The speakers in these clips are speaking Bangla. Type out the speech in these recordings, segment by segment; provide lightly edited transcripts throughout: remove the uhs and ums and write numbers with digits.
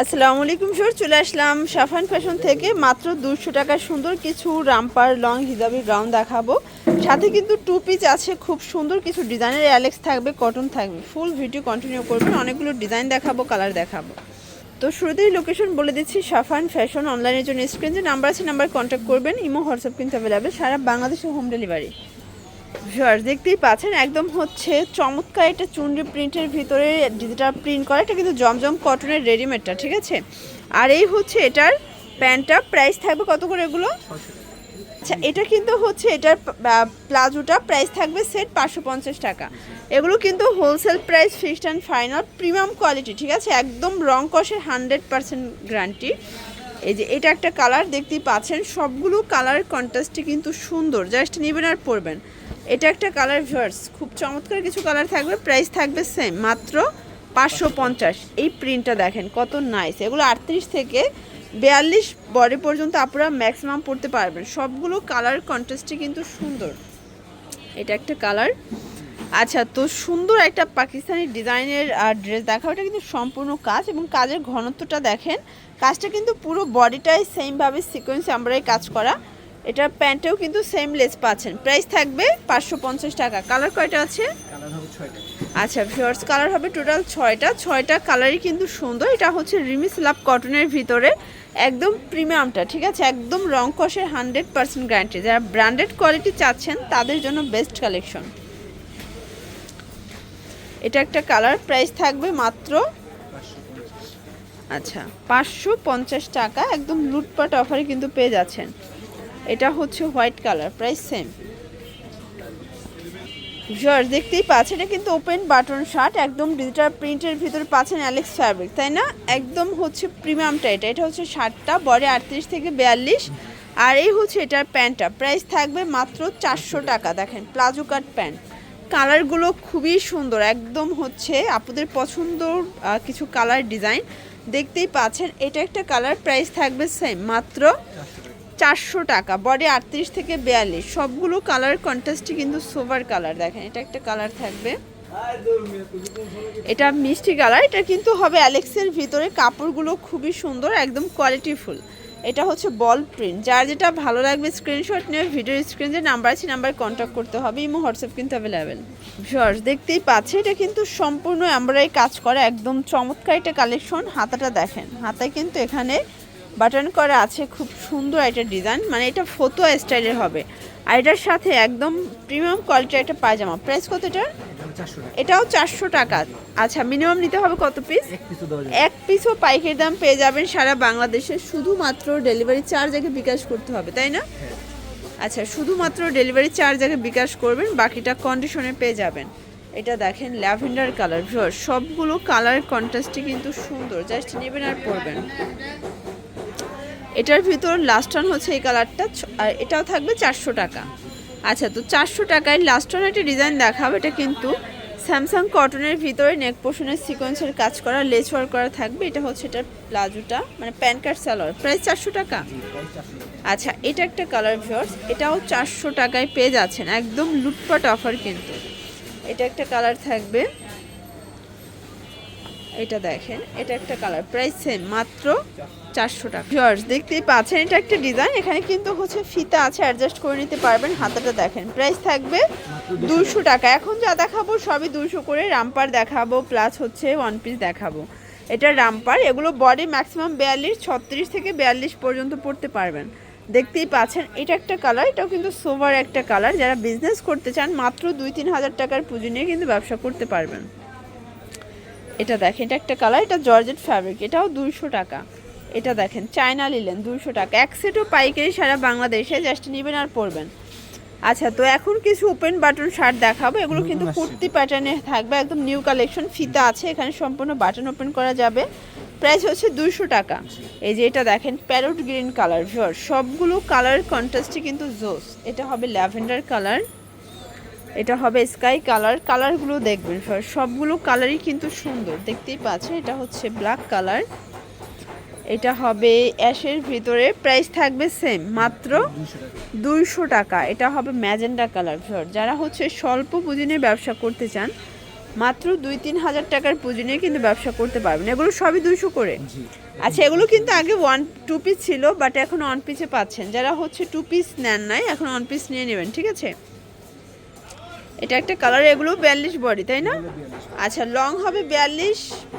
আসসালামু আলাইকুম স্যার, চলে আসলাম সাফান ফ্যাশন থেকে। মাত্র 200 টাকার সুন্দর কিছু রামপার লং হিজাবি গাউন দেখাবো। সাথে কিন্তু টু পিস আছে, খুব সুন্দর কিছু ডিজাইনের অ্যালেক্স থাকবে, কটন থাকবে। ফুল ভিডিও কন্টিনিউ করবেন, অনেকগুলো ডিজাইন দেখাবো, কালার দেখাবো। তো শুরুতেই লোকেশন বলে দিচ্ছি, সাফান ফ্যাশন। অনলাইনের জন্য স্ক্রিনে যে নাম্বার আছে, নাম্বার কন্ট্যাক্ট করবেন। ইমো হোয়াটসঅ্যাপ কিন্তু অ্যাভেলেবেল, সারা বাংলাদেশে হোম ডেলিভারি। ভিউয়ার্স দেখতেই পাচ্ছেন, একদম হচ্ছে চমৎকার একটা চুনরি প্রিন্টের ভিতরে ডিজিটাল প্রিন্ট করা। এটা কিন্তু জমজম কটনের রেডিমেডটা, ঠিক আছে। আর এই হচ্ছে এটার প্যান্টটা, প্রাইস থাকবে কত করে এগুলো? আচ্ছা, এটা কিন্তু হচ্ছে এটার প্লাজোটা প্রাইস থাকবে সেট 550 টাকা। এগুলো কিন্তু wholesale price, fixed and final, premium quality, ঠিক আছে। একদম রং কষের 100% গ্যারান্টি। এই যে এটা একটা কালার দেখতেই পাচ্ছেন, সবগুলো কালার কন্ট্রাস্টে কিন্তু সুন্দর, জাস্ট নেবেন আর পরবেন। এটা একটা কালার ভিউয়ার্স, খুব চমৎকার কিছু কালার থাকবে, প্রাইস থাকবে সেম মাত্র 550। এই প্রিন্টটা দেখেন কত নাইস। এগুলো 38 থেকে 42 বডি পর্যন্ত আপনারা ম্যাক্সিমাম পড়তে পারবেন। সবগুলো কালার কন্ট্রাস্টে কিন্তু সুন্দর। এটা একটা কালার। আচ্ছা, তো সুন্দর একটা পাকিস্তানি ডিজাইনের ড্রেস দেখাও। এটা কিন্তু সম্পূর্ণ কাজ, এবং কাজের ঘনত্বটা দেখেন। কাজটা কিন্তু পুরো বডিটাই সেমভাবে সিকোয়েন্স এমব্রয়ডারি কাজ করা। এটার প্যান্টেও কিন্তু সেম লেস পাচ্ছেন। প্রাইস থাকবে 550 টাকা। কালার কয়টা আছে? আচ্ছা ভিউয়ার্স, কালার হবে টোটাল 6টা কালারই কিন্তু সুন্দর। এটা হচ্ছে রিমিস লাভ কটনের ভিতরে, একদম প্রিমিয়ামটা, ঠিক আছে। একদম রং কষের 100% গ্যারান্টি। যারা ব্র্যান্ডেড কোয়ালিটি চাচ্ছেন তাদের জন্য বেস্ট কালেকশন। এটা একটা কালার, প্রাইস থাকবে মাত্র 550 টাকা। একদম লুটপাট অফারে কিন্তু পেয়ে যাচ্ছেন। এটা হচ্ছে white colour, price same. Viewers দেখতেই পাচ্ছেন, এটা কিন্তু ওপেন বাটন শার্ট, একদম ডিজিটাল প্রিন্টের ভিতরে পাচ্ছেন অ্যালেক্স ফ্যাব্রিক, তাই না? একদম হচ্ছে প্রিমিয়ামটা। এটা হচ্ছে শার্টটা, বডি 38 থেকে 42। আর এই হচ্ছে এটার প্যান্টটা, প্রাইস থাকবে মাত্র 400 টাকা। দেখেন প্লাজো কাট প্যান্ট, কালারগুলো খুবই সুন্দর, একদম হচ্ছে আপনাদের পছন্দর কিছু কালার ডিজাইন দেখতেই পাচ্ছেন। এটা একটা কালার, প্রাইস থাকবে সেম মাত্র 400 টাকা। বডি 38 থেকে 42, সবগুলো কালার কন্ট্রাস্টে কিন্তু সোভার কালার। দেখেন এটা একটা কালার থাকবে, এটা মিষ্টি কালার। এটা কিন্তু হবে অ্যালেক্সের ভিতরে, কাপড়গুলো খুবই সুন্দর, একদম কোয়ালিটিফুল। এটা হচ্ছে বল প্রিন্ট। যার যেটা ভালো লাগবে স্ক্রিনশট নিয়ে ভিডিওর স্ক্রিনে নাম্বার আছে, নাম্বার কন্ট্যাক্ট করতে হবে। ইমো হোয়াটসঅ্যাপ কিন্তু অ্যাভেলেবেল। ভিউয়ার্স দেখতেই পাচ্ছে, এটা কিন্তু সম্পূর্ণ এমব্রয়ডারি কাজ করা, একদম চমৎকার একটা কালেকশন। হাতাটা দেখেন, হাতায় কিন্তু এখানে বাটন করা আছে, খুব সুন্দর একটা ডিজাইন, মানে এটা ফতুয়া স্টাইলের হবে। আর এটার সাথে একদম প্রিমিয়াম কোয়ালিটির একটা পায়জামা। প্রাইস কত এটার? এটাও 400 টাকা। আচ্ছা, মিনিমাম নিতে হবে কত পিস? এক পিসও পাইকারি দাম পেয়ে যাবেন সারা বাংলাদেশে। শুধুমাত্র ডেলিভারি চার্জ আগে বিকাশ করতে হবে, তাই না? আচ্ছা, শুধুমাত্র ডেলিভারি চার্জ আগে বিকাশ করবেন, বাকিটা কন্ডিশনে পেয়ে যাবেন। এটা দেখেন ল্যাভেন্ডার কালার। সবগুলো কালার কন্ট্রাস্টে কিন্তু সুন্দর, জাস্ট নেবেন আর পরবেন। এটার ভিতর লাস্ট ওয়ান হচ্ছে এই কালারটা, আর এটাও থাকবে 400 টাকা। আচ্ছা, তো 400 টাকায় লাস্ট ওয়ান একটা ডিজাইন দেখাবো। এটা কিন্তু স্যামসাং কটনের ভিতরে নেক পোর্শনের সিকোয়েন্সের কাজ করা, লেস ওয়ার্ক করা থাকবে। এটা হচ্ছে এটার প্লাজোটা, মানে প্যান্ট কাট সালোয়ার। প্রাইস 400 টাকা। আচ্ছা, এটা একটা কালার ভিউয়ার্স, এটাও 400 টাকায় পেয়ে যাচ্ছেন, একদম লুটপাট অফার কিন্তু। এটা একটা কালার থাকবে, এটা দেখেন, এটা একটা কালার, প্রাইস সেম মাত্র 400 টাকা। ভিউয়ার্স দেখতেই পাচ্ছেন, এটা একটা ডিজাইন। এখানে কিন্তু হচ্ছে ফিতা আছে, অ্যাডজাস্ট করে নিতে পারবেন। হাতাটা দেখেন, প্রাইস থাকবে 200 টাকা। এখন যা দেখাবো সবই 200 করে। রামপার দেখাবো, প্লাস হচ্ছে ওয়ান পিস দেখাবো। এটা রামপার, এগুলো বডি ম্যাক্সিমাম 42, 36 থেকে 42 পর্যন্ত পড়তে পারবেন। দেখতেই পাচ্ছেন, এটা একটা কালার, এটাও কিন্তু সোভার একটা কালার। যারা বিজনেস করতে চান মাত্র 2-3 হাজার টাকার পুঁজি নিয়ে কিন্তু ব্যবসা করতে পারবেন। এটা দেখেন, এটা একটা কালার, এটা জর্জেট ফ্যাব্রিক, এটাও 200 টাকা। এটা দেখেন চায়না লিলেন, 200 টাকা। এক সেটও পাইকারি সারা বাংলাদেশে, জাস্ট নেবেন আর পরবেন। আচ্ছা, তো এখন কিছু ওপেন বাটন শার্ট দেখাবো। এগুলো কিন্তু কুর্তি প্যাটার্নে থাকবে, একদম নিউ কালেকশন। ফিতা আছে এখানে, সম্পূর্ণ বাটন ওপেন করা যাবে। প্রাইস হচ্ছে 200 টাকা। এই যে এটা দেখেন প্যারট গ্রিন কালার। সবগুলো কালার কন্ট্রাস্টে কিন্তু জোস। এটা হবে ল্যাভেন্ডার কালার, এটা হবে স্কাই কালার। কালারগুলো দেখবেন, সবগুলো কালারই কিন্তু সুন্দর, দেখতেই পাচ্ছেন। এটা হচ্ছে ব্ল্যাক কালার, এটা হবে অ্যাশের ভিতরে। প্রাইস থাকবে সেম মাত্র 200 টাকা। এটা হবে ম্যাজেন্ডা কালার। যারা হচ্ছে স্বল্প পুঁজি নিয়ে ব্যবসা করতে চান মাত্র 2-3 হাজার টাকার পুঁজি নিয়ে কিন্তু ব্যবসা করতে পারবেন। এগুলো সবই 200 করে। আচ্ছা, এগুলো কিন্তু আগে 1-2 পিস ছিল, বাট এখন 1 পিসে পাচ্ছেন। যারা হচ্ছে 2 পিস নেন নাই, এখন 1 পিস নিয়ে নেবেন, ঠিক আছে। এটা একটা কালার, এগুলো 42 বডি, তাই না? আচ্ছা, লং হবে 42,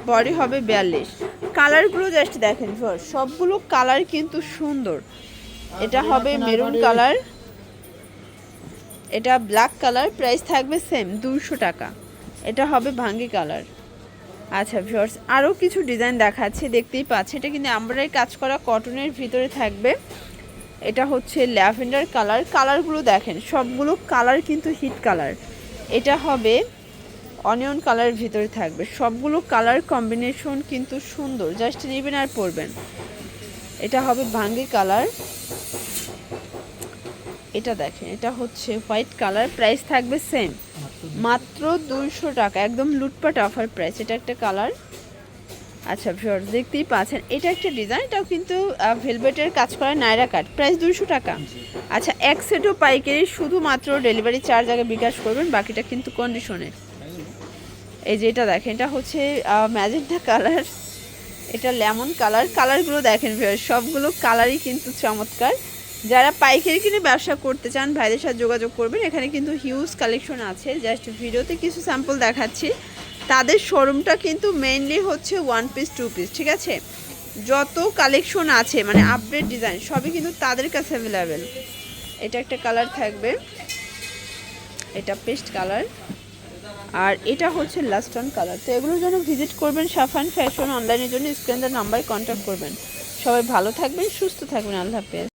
বডি হবে 42। কালারগুলো জাস্ট দেখেন, সবগুলো কালার কিন্তু সুন্দর। এটা হবে মেরুন কালার, এটা ব্ল্যাক কালার, প্রাইস থাকবে সেম 200 টাকা। এটা হবে ভাঙ্গি কালার। আচ্ছা ভিউয়ার্স, আরও কিছু ডিজাইন দেখাচ্ছে, দেখতেই পাচ্ছে। এটা কিন্তু এমব্রয়ডারি কাজ করা কটনের ভিতরে থাকবে। এটা হচ্ছে ল্যাভেন্ডার কালার, কালারগুলো দেখেন সবগুলো কালার কিন্তু হিট কালার। এটা হবে অনিয়ন কালারের ভিতরে থাকবে, সবগুলো কালার কম্বিনেশন কিন্তু সুন্দর, জাস্ট নেবেন আর পরবেন। এটা হবে ভাঙ্গি কালার, এটা দেখেন এটা হচ্ছে হোয়াইট কালার, প্রাইস থাকবে সেম মাত্র 200 টাকা, একদম লুটপাট অফার প্রাইস। এটা একটা কালার। আচ্ছা ভিউয়ার্স, দেখতেই পাচ্ছেন এটা একটা ডিজাইন, এটাও কিন্তু ভেলভেটের কাজ করা নায়রা কাট, প্রাইস 200 টাকা। আচ্ছা, এক সেটও পাইকারি, শুধুমাত্র ডেলিভারি চার্জ আগে বিকাশ করবেন, বাকিটা কিন্তু কন্ডিশনে। এই যে এটা দেখেন, এটা হচ্ছে ম্যাজেন্টা কালার, এটা লেমন কালার। কালারগুলো দেখেন ভিউয়ার্স, সবগুলো কালারই কিন্তু চমৎকার। যারা পাইকারি কিনে ব্যবসা করতে চান ভাইদের সাথে যোগাযোগ করবেন। এখানে কিন্তু হিউজ কালেকশন আছে, জাস্ট ভিডিওতে কিছু স্যাম্পল দেখাচ্ছি। তাদের শোরুমটা কিন্তু মেইনলি হচ্ছে 1 পিস 2 পিস, ঠিক আছে। যত কালেকশন আছে মানে আপডেট ডিজাইন সবই কিন্তু তাদের কাছে অ্যাভেলেবেল। এটা একটা কালার থাকবে, এটা পেস্ট কালার, আর এটা হচ্ছে লাস্টন কালার। তো এগুলোর জন্য ভিজিট করবেন সাফান ফ্যাশন, অনলাইনের জন্য স্ক্রিনের নাম্বারে কন্ট্যাক্ট করবেন। সবাই ভালো থাকবেন, সুস্থ থাকবেন, আল্লাহ হাফেজ।